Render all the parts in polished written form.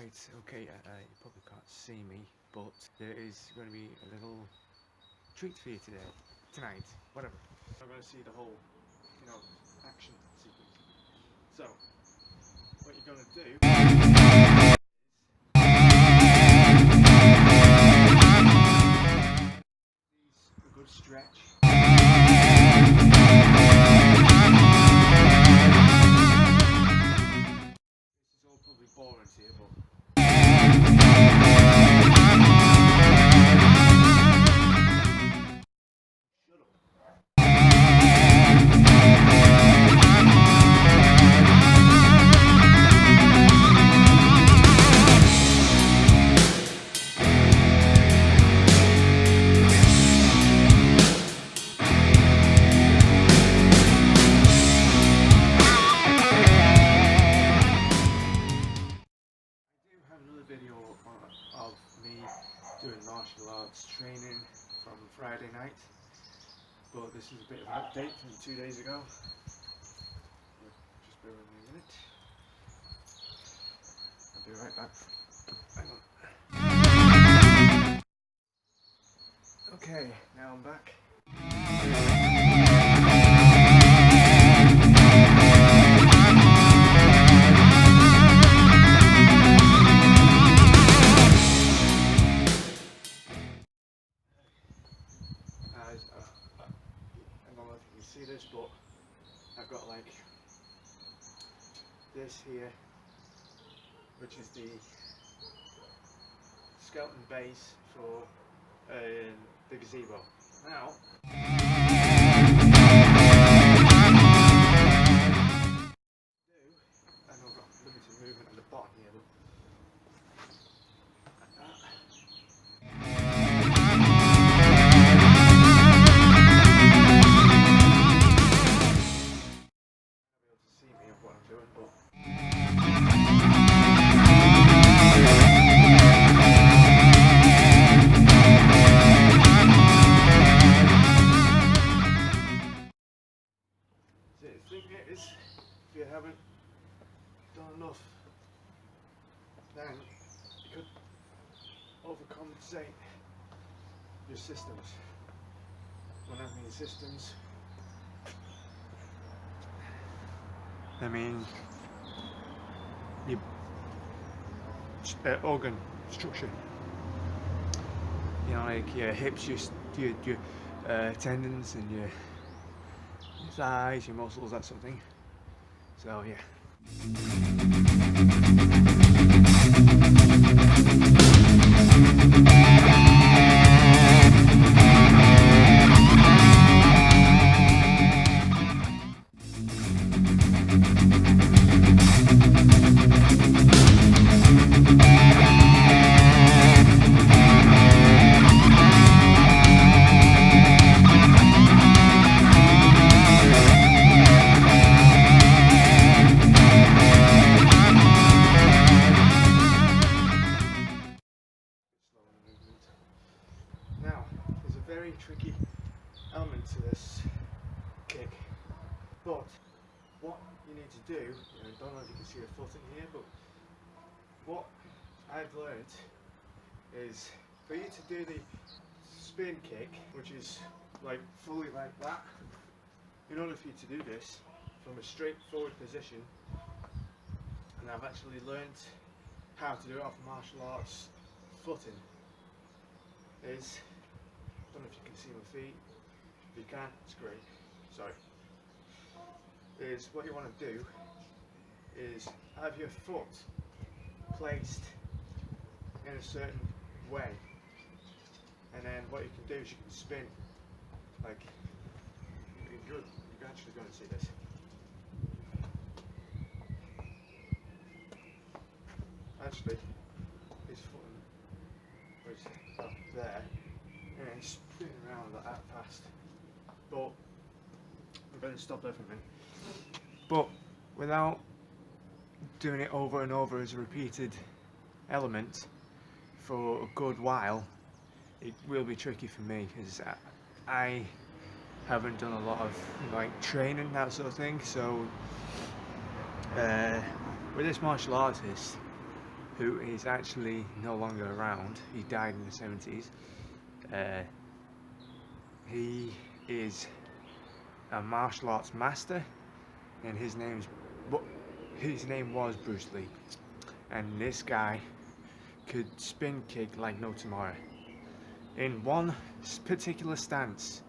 Right, okay, you probably can't see me, but there is going to be a little treat for you tonight, whatever. I'm going to see the whole, action sequence. So, what you're going to do is a good stretch. This is all probably boring to you, but video of me doing martial arts training from Friday night, but this is a bit of an update from 2 days ago. Just bear with me a minute. I'll be right back. Hang on. Okay, now I'm back. I don't know if you can see this, but I've got like this here, which is the skeleton base for the gazebo. Now, I know I've got limited movement at the bottom here, but like that. The thing is, if you haven't done enough, then you could overcompensate your systems. When I mean systems, I mean your organ structure. You know, like your hips, your tendons, and your thighs, your muscles, that sort of thing. So yeah. Now, there's a very tricky element to this kick, but what you need to do, I don't know if you can see the foot in here, but what I've learned is for you to do the spin kick, which is like fully like that, in order for you to do this from a straightforward position, and I've actually learned how to do it off martial arts footing, is, I don't know if you can see my feet, if you can, it's great, sorry, is what you want to do is have your foot placed in a certain way, and then what you can do is you can spin, like, you're actually going to see this. Actually, his foot was up there, and then spinning around like that fast. But we're going to stop there for a minute. But without doing it over and over as a repeated element for a good while, it will be tricky for me, because I haven't done a lot of like training, that sort of thing. So with this martial artist, who is actually no longer around. He died in the 70s. He is a martial arts master, and his name was Bruce Lee. And this guy could spin kick like no tomorrow. In one particular stance,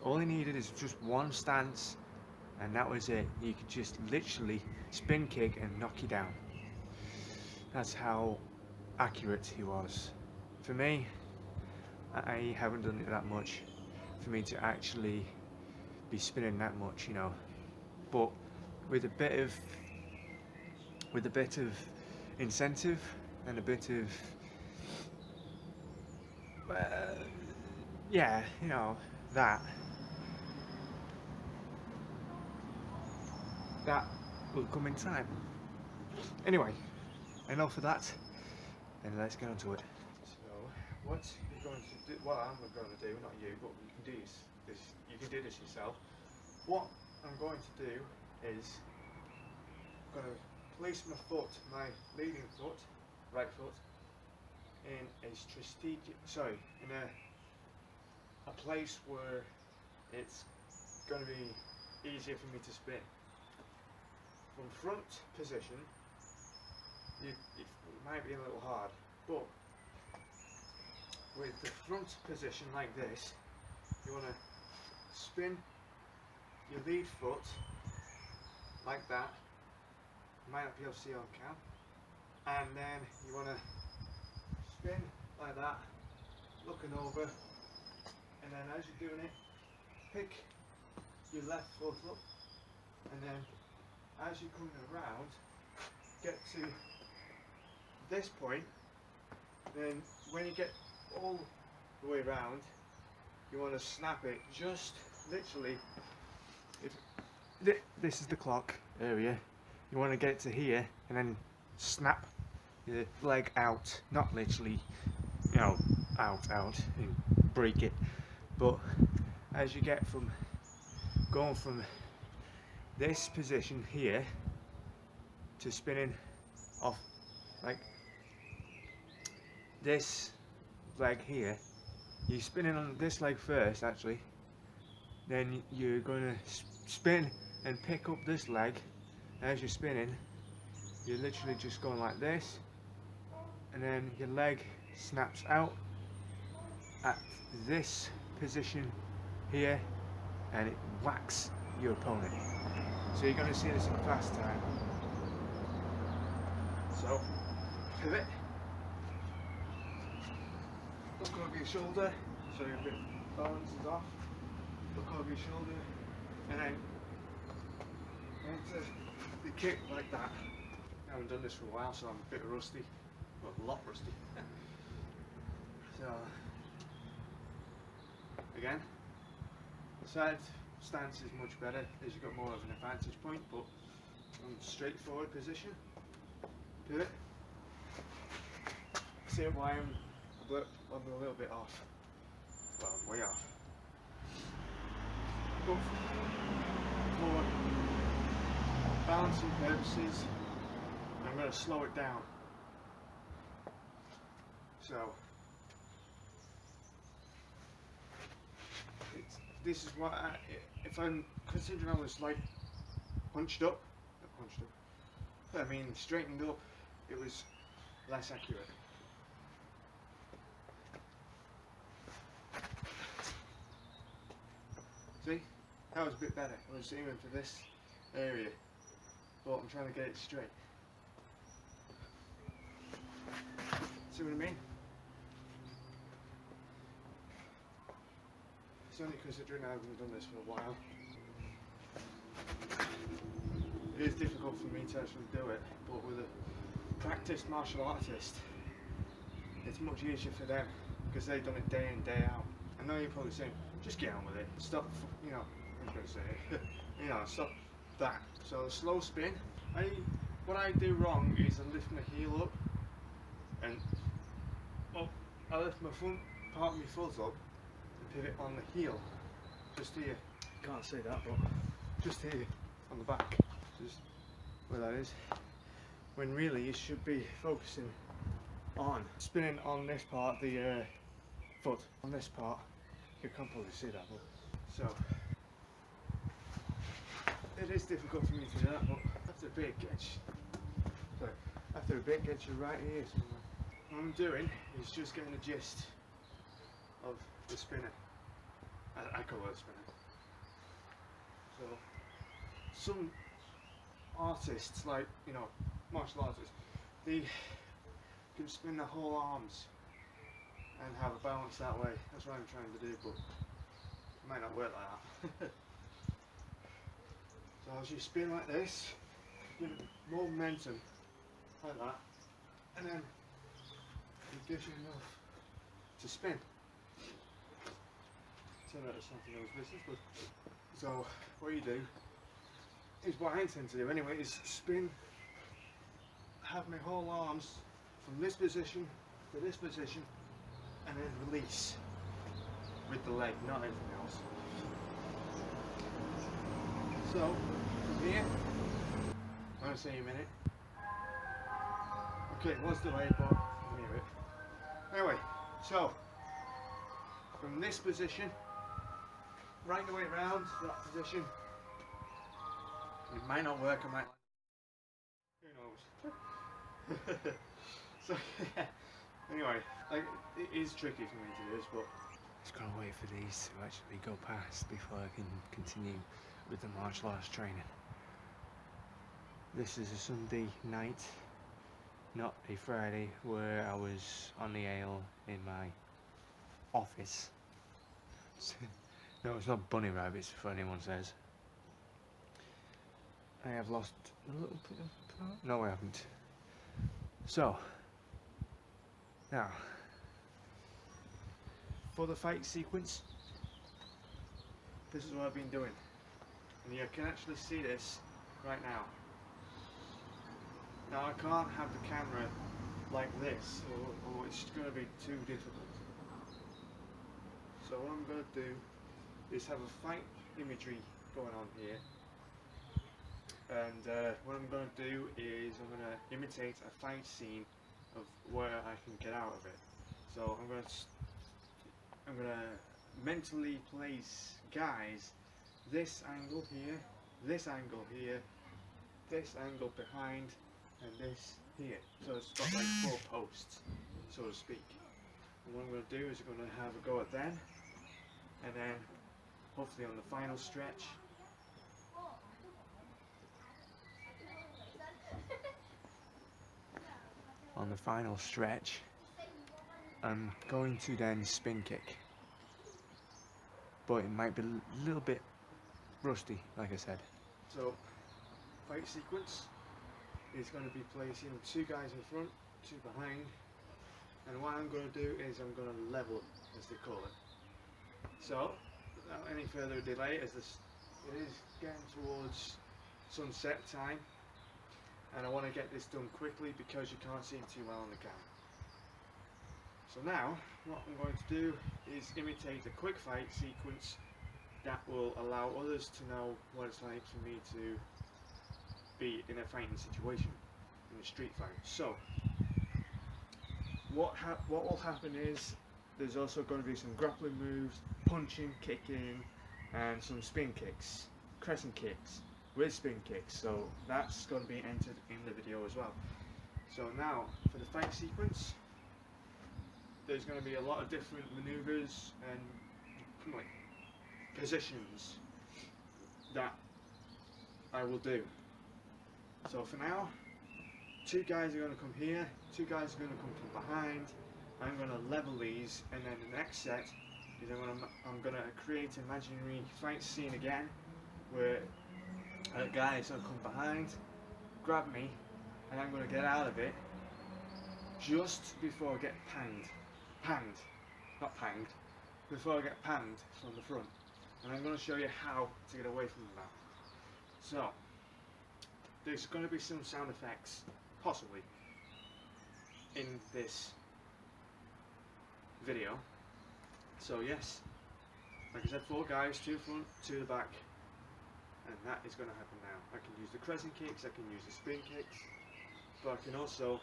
all he needed is just one stance, and that was it. He could just literally spin kick and knock you down. That's how accurate he was. For me, I haven't done it that much for me to actually be spinning that much, you know. But with a bit of incentive and a bit of yeah, you know, that will come in time. Anyway, enough of that, and let's get on to it. So, what you're going to do, well, I'm going to do, not you, but you can do this. You can do this yourself. What I'm going to do is, I'm going to place my foot, my leading foot, right foot, in a strategic, in a place where it's going to be easier for me to spin. From front position, it might be a little hard, but with the front position like this, you want to spin your lead foot like that. You might not be able to see on cam, and then you want to spin like that, looking over, and then as you're doing it, pick your left foot up, and then as you're coming around, get to this point. Then when you get all the way around, you want to snap it just literally. This is the clock area. You want to get it to here and then snap your leg out, not literally, you know, out and break it, but as you get from going from this position here to spinning off like this leg here, you're spinning on this leg first actually, then you're going to spin and pick up this leg. As you're spinning, you're literally just going like this, and then your leg snaps out at this position here, and it whacks your opponent. So you're going to see this in fast time. So, pivot, look over your shoulder, so your balance is off, look over your shoulder, and then enter the kick like that. I haven't done this for a while, so I'm a bit rusty, well, a lot rusty. So, again, the side stance is much better as you've got more of an advantage point, but from straightforward position, pivot. See why I'm a little bit off. Well, I'm way off. But for balancing purposes, I'm going to slow it down. So, this is what if I'm considering I was like hunched up, I mean straightened up, it was less accurate. See, that was a bit better. I was aiming for this area, but I'm trying to get it straight. See what I mean? It's only considering I haven't done this for a while. It is difficult for me to actually do it, but with a practiced martial artist, it's much easier for them because they've done it day in, day out. I know you're probably saying, just get on with it. Stop, you know, I'm going to say it. You know, stop that. So slow spin. What I do wrong is I lift my heel up and up. I lift my front part of my foot up and pivot on the heel. Just here. Can't see that, but just here on the back. Just where that is. when really you should be focusing on spinning on this part, the foot on this part. You can't probably see that, but so it is difficult for me to do that, but after a bit gets you right here somewhere. What I'm doing is just getting the gist of the spinner. I call it a spinner. So some artists, like, you know, martial artists, they can spin their whole arms and have a balance that way. That's what I'm trying to do, but it might not work like that. So as you spin like this, give it more momentum, like that, and then it gives you enough to spin. Turn out it's something else business, but so what you do is what I intend to do anyway, is spin, have my whole arms from this position to this position, and then release with the leg, not anything else. So from here, I'm going to say a minute. Okay, it was delayed, but I can hear it. Anyway, so from this position, right the way around to that position. It might not work, I might. Who knows? So yeah. Anyway, like, it is tricky for me to do this, but Just gotta wait for these to actually go past before I can continue with the martial arts training. This is a Sunday night, not a Friday, where I was on the ale in my office. No, it's not bunny rabbits, if anyone says. I have lost a little bit of power. No, I haven't. So, now, for the fight sequence, this is what I've been doing. And you can actually see this right now. Now I can't have the camera like this, or it's going to be too difficult. So what I'm going to do is have a fight imagery going on here. And what I'm going to do is I'm going to imitate a fight scene of where I can get out of it. So I'm going to mentally place guys this angle here, this angle here, this angle behind, and this here. So it's got like 4 posts, so to speak. And what I'm going to do is I'm going to have a go at them, and then hopefully on the final stretch, I'm going to then spin kick. But it might be a little bit rusty, like I said. so fight sequence is going to be placing 2 guys in front, 2 behind, and what I'm going to do is I'm going to level, as they call it. So without any further delay, as this it is getting towards sunset time, and I want to get this done quickly because you can't see too well on the camera. So now what I'm going to do is imitate a quick fight sequence that will allow others to know what it's like for me to be in a fighting situation, in a street fight. So what will happen is there's also going to be some grappling moves, punching, kicking, and some spin kicks, crescent kicks with spin kicks. So that's going to be entered in the video as well. So now for the fight sequence, there's going to be a lot of different maneuvers and like positions that I will do. So for now, 2 guys are going to come here, 2 guys are going to come from behind. I'm going to level these, and then the next set is I'm going to create an imaginary fight scene again, where a guy is going to come behind, grab me, and I'm going to get out of it just before I get panged, not panged, before I get panged from the front. And I'm going to show you how to get away from that. So there's going to be some sound effects, possibly, in this video. So yes, like I said, 4 guys, 2 front, 2 the back, and that is going to happen now. I can use the crescent kicks, I can use the spin kicks, but I can also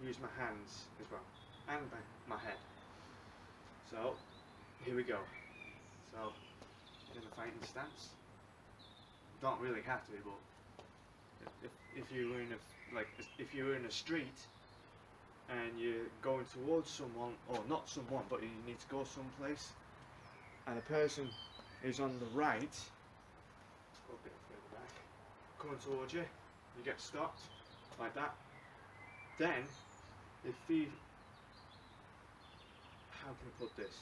use my hands as well, and my head. So, here we go. So, in a fighting stance. Don't really have to, but if you were in a if you were in a street and you're going towards someone, or not someone, but you need to go someplace, and the person is on the right, go a bit further back, coming towards you, you get stopped like that. Then, if he, how can I put this,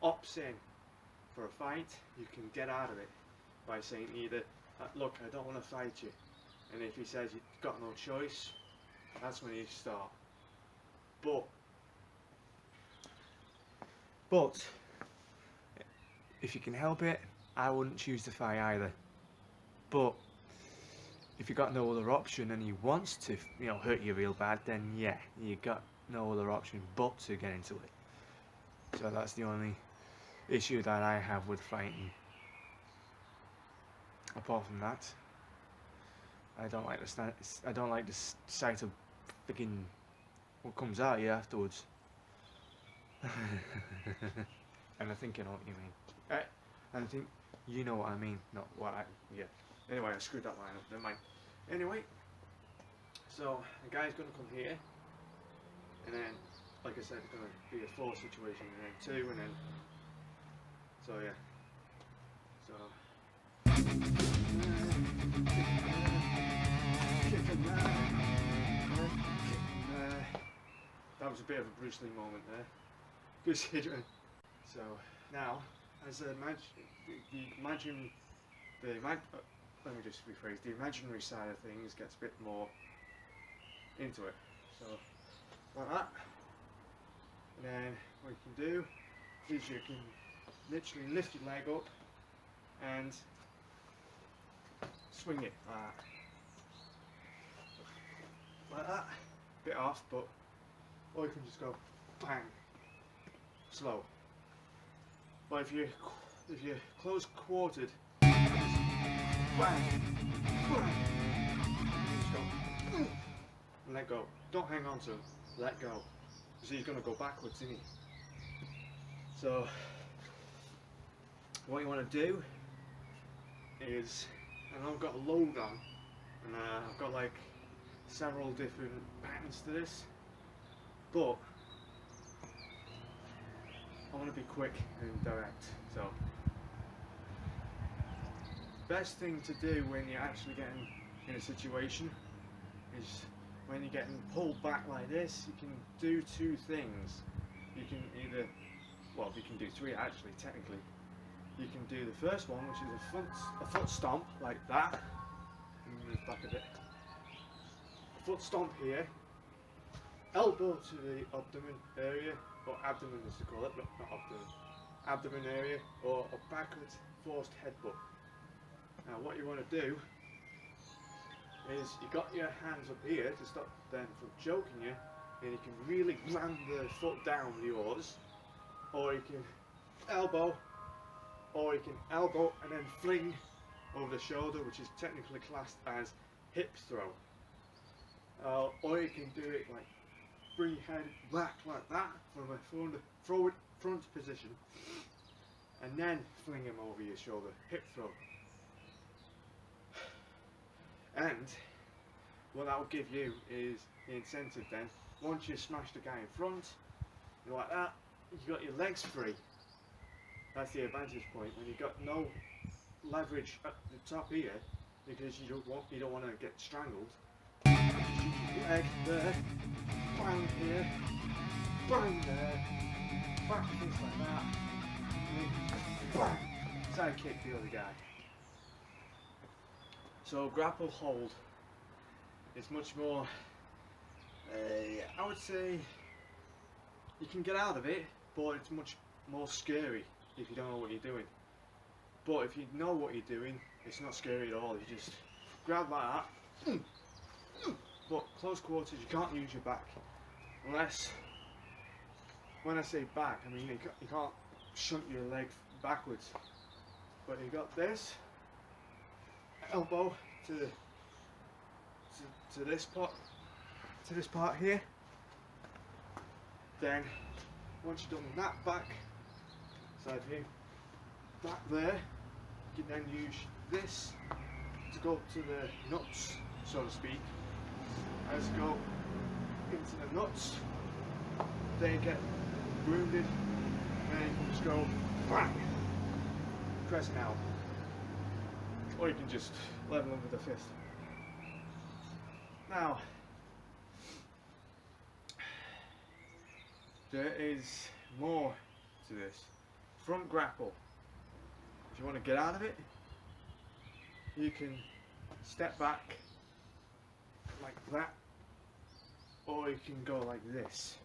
opts in for a fight, you can get out of it by saying either, look, I don't want to fight you, and if he says you've got no choice, that's when you start. But if you can help it, I wouldn't choose to fight either. But if you got no other option and he wants to, hurt you real bad, then yeah, you got no other option but to get into it. So that's the only issue that I have with fighting. Apart from that, I don't like the sight of freaking what comes out of you afterwards. And I think you know what you mean. And I think you know what I mean, not what yeah. Anyway, I screwed that line up, never mind. Anyway, so the guy's going to come here, and then, like I said, it's going to be a 4 situation, and then 2, and then, so yeah. So, that was a bit of a Bruce Lee moment there. Considering. So now, as let me just rephrase. The imaginary side of things gets a bit more into it. So like that, and then what you can do is you can literally lift your leg up and swing it like that, bit off, but or you can just go bang, slow. But if you're close quartered, bang, bang, just go and let go. Don't hang on to him. Let go, because he's going to go backwards, isn't he? So what you want to do is, and I've got a load on, and I've got like several different patterns to this, but I want to be quick and direct. So best thing to do when you're actually getting in a situation is when you're getting pulled back like this, you can do 2 things. You can either, well, you can do 3 actually, technically. You can do the first one, which is a foot stomp like that. Move back a bit. A foot stomp here. Elbow to the abdomen area, or abdomen as to call it, not abdomen. Abdomen area, or a backwards forced headbutt. Now what you want to do is you got your hands up here to stop them from choking you, and you can really ram the foot down with yours, or you can elbow, and then fling over the shoulder, which is technically classed as hip throw. Or you can do it like bring your head back like that from a front position, and then fling him over your shoulder, hip throw. And what that will give you is the incentive then, once you smash the guy in front, you're like that, you got your legs free. That's the advantage point, when you've got no leverage at the top here, because you don't want to get strangled. Leg there, bang here, bang there, back things like that, bang, side kick the other guy. So grapple hold is much more, I would say, you can get out of it, but it's much more scary if you don't know what you're doing. But if you know what you're doing, it's not scary at all. You just grab like that. But close quarters, you can't use your back, unless, when I say back, I mean you can't shunt your leg backwards. But you got this, elbow to to this part here. Then once you've done that back side view, back there, you can then use this to go to the nuts, so to speak. As you go into the nuts, they get wounded, and then you can just go bang, crescent out. Or you can just level them with a fist. Now, there is more to this. Front grapple. If you want to get out of it, you can step back like that, or you can go like this.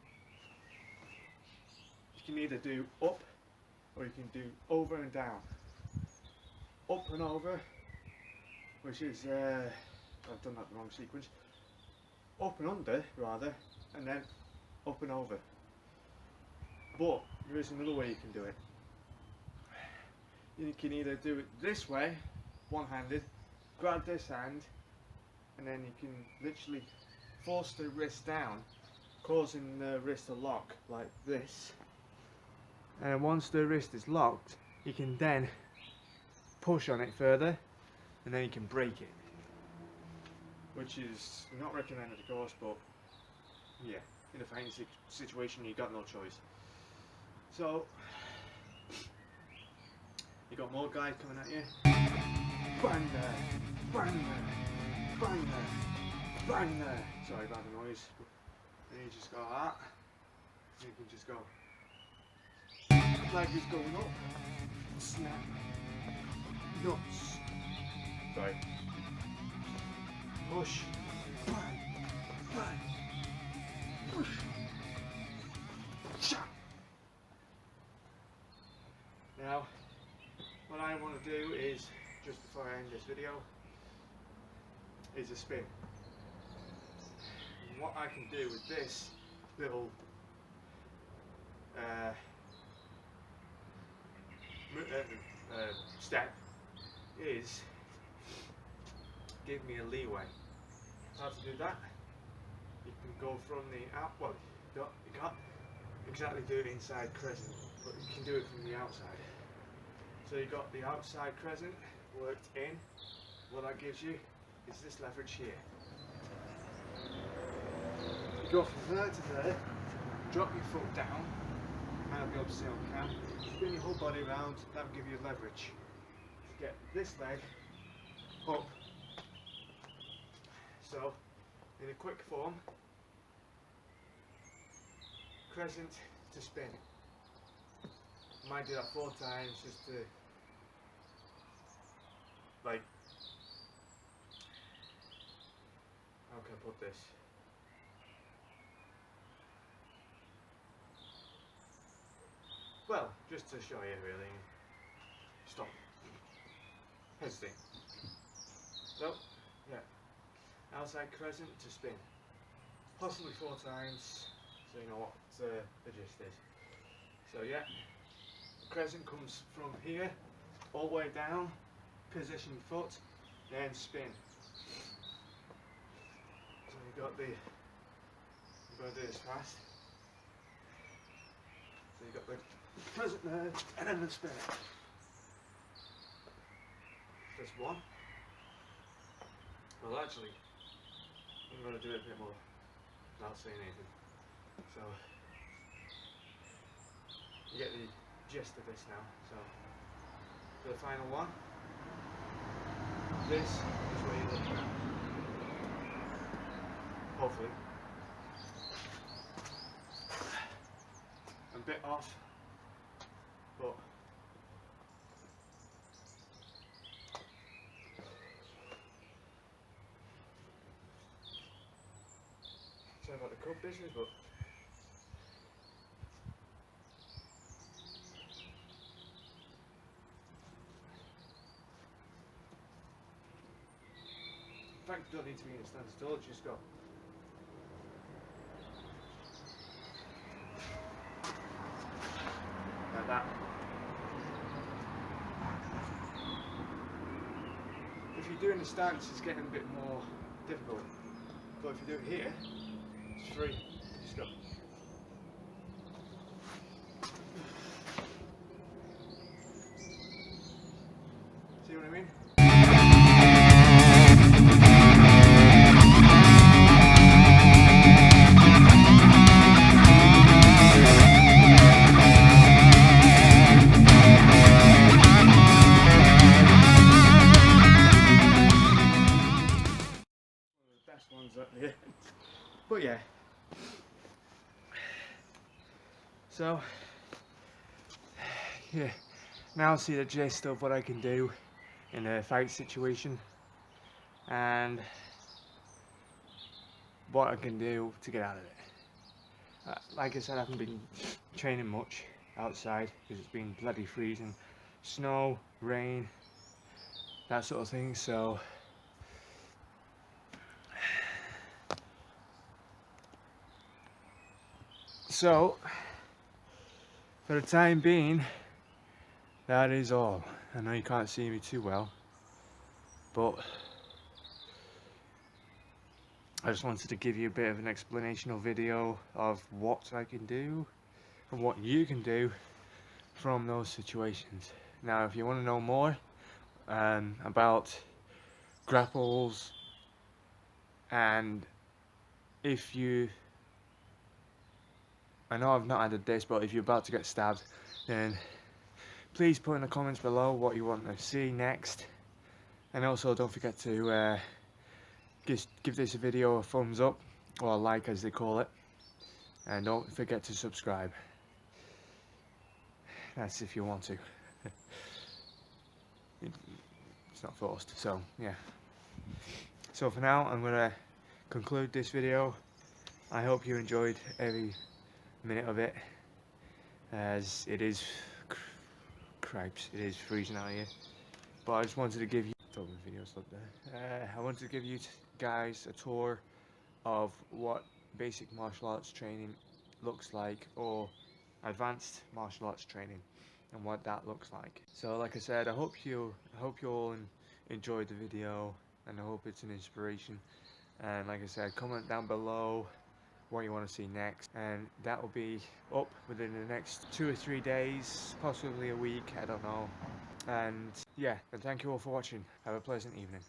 You can either do up, or you can do over and down. Up and over, which is, I've done that in the wrong sequence. Up and under, rather, and then up and over. But there is another way you can do it. You can either do it this way, one-handed, grab this hand, and then you can literally force the wrist down, causing the wrist to lock like this. And once the wrist is locked, you can then push on it further, and then you can break it. Which is not recommended, of course, but yeah, in a fighting situation, you got no choice. So, you got more guys coming at you. Bang there, bang there, bang there, bang there. Sorry about the noise. Then you just go like that. You can just go. Leg is going up. Snap. Nuts. Sorry. Push. Bang. Bang. Push. Shot. Now, what I want to do is, just before I end this video, is a spin. And what I can do with this little step is give me a leeway. How to do that? You can go from the out. Well, you can't exactly do it inside crescent, but you can do it from the outside. So you got the outside crescent worked in. What that gives you is this leverage here. You go from there to there, drop your foot down, and I'll be able to see on cam. Spin your whole body around, that will give you leverage. To get this leg up. So, in a quick form, crescent to spin. I might do that 4 times just to, like, how can I put this? Well, just to show you really. Stop. Hesitate. So, yeah. Outside crescent to spin. Possibly 4 times, so you know what the gist is. So yeah, crescent comes from here, all the way down, position your foot, then spin. So you got the, I'm going to do this fast. So you got the crescent there, and then the spin. Just one. Well actually, I'm going to do it a bit more without saying anything. So, you get the gist of this now. So, for the final one, this is where you look at. Hopefully. I'm a bit off, but sorry about the cup business, but in fact, you don't need to be in a stance at all, just go. Like that. If you're doing a stance, it's getting a bit more difficult. But if you do it here, it's free. You just go. See what I mean? Best ones at the end. But yeah. So, yeah, now see the gist of what I can do in a fight situation and what I can do to get out of it. Like I said, I haven't been training much outside because it's been bloody freezing, snow, rain, that sort of thing, so for the time being, that is all. I know you can't see me too well, but I just wanted to give you a bit of an explanational video of what I can do and what you can do from those situations. Now, if you want to know more about grapples, and if you, I know I've not added this, but if you're about to get stabbed, then please put in the comments below what you want to see next. And also don't forget to give this video a thumbs up, or a like as they call it. And don't forget to subscribe. That's if you want to. It's not forced, so yeah. So for now, I'm going to conclude this video. I hope you enjoyed every minute of it, as it is cripes, it is freezing out here. But I just wanted to give you I wanted to give you guys a tour of what basic martial arts training looks like, or advanced martial arts training, and what that looks like. So like I said, I hope you all enjoyed the video, and I hope it's an inspiration. And like I said, comment down below what you want to see next, and that will be up within the next 2 or 3 days, possibly a week, I don't know. And yeah, and thank you all for watching. Have a pleasant evening.